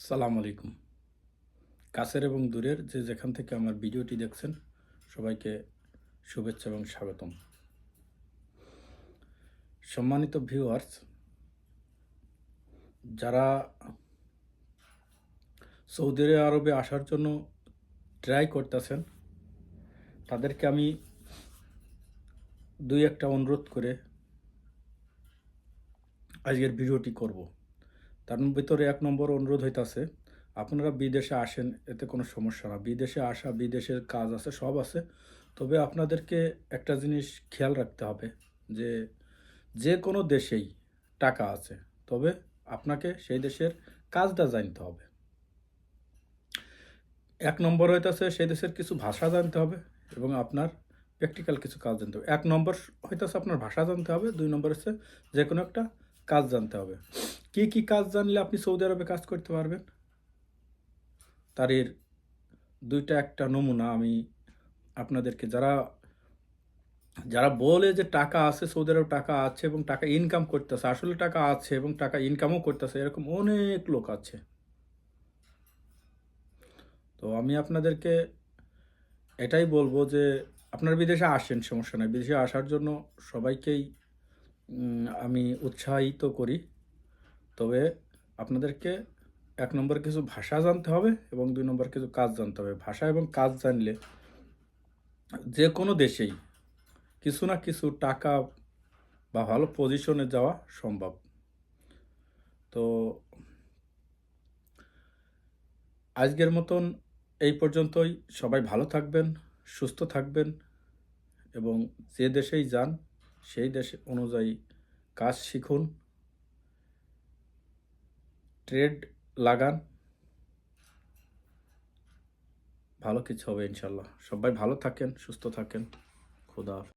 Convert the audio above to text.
সালাম আলাইকুম। কাছের এবং দূরের যে যেখান থেকে আমার ভিডিওটি দেখছেন সবাইকে শুভেচ্ছা এবং স্বাগতম। সম্মানিত ভিউয়ার্স, যারা সৌদি আরবে আসার জন্য ট্রাই করতেছেন তাদেরকে আমি দুই একটা অনুরোধ করে আজকের ভিডিওটি করব। তার ভিতরে এক নম্বর অনুরোধ হইতাছে, আপনারা বিদেশে আসেন, এতে কোনো সমস্যা না। বিদেশে আসা, বিদেশের কাজ আছে, সব আছে। তবে আপনাদেরকে একটা জিনিস খেয়াল রাখতে হবে যে যে কোনো দেশেই টাকা আছে, তবে আপনাকে সেই দেশের কাজটা জানতে হবে। এক নম্বর হইতেছে সেই দেশের কিছু ভাষা জানতে হবে এবং আপনার প্র্যাকটিক্যাল কিছু কাজ জানতে হবে। এক নম্বর হইতেছে আপনার ভাষা জানতে হবে, দুই নম্বর হচ্ছে যে কোনো একটা কাজ জানতে হবে। কি কি কাজ জানলে আপনি সৌদি আরবে কাজ করতে পারবেন, তার এর দুইটা একটা নমুনা আমি আপনাদেরকে, যারা যারা বলে যে টাকা আছে, সৌদি আরবে টাকা আছে এবং টাকা ইনকাম করতেছে, আসলে টাকা আছে এবং টাকা ইনকামও করতেছে, এরকম অনেক লোক আছে। তো আমি আপনাদেরকে এটাই বলবো যে আপনারা বিদেশে আসেন, সমস্যা নাই। বিদেশে আসার জন্য সবাইকেই আমি উৎসাহিত করি। তবে আপনাদেরকে এক নম্বর কিছু ভাষা জানতে হবে এবং দুই নম্বর কিছু কাজ জানতে হবে। ভাষা এবং কাজ জানলে যে কোনো দেশেই কিছু না কিছু টাকা বা ভালো পজিশনে যাওয়া সম্ভব। তো আজকের মতন এই পর্যন্তই। সবাই ভালো থাকবেন, সুস্থ থাকবেন এবং যে দেশেই যান সেই দেশ অনুযায়ী কাজ শিখুন, ট্রেড লাগান, ভালো কিছু হবে ইনশাল্লাহ। সবাই ভালো থাকেন, সুস্থ থাকেন। খোদা হাফেজ।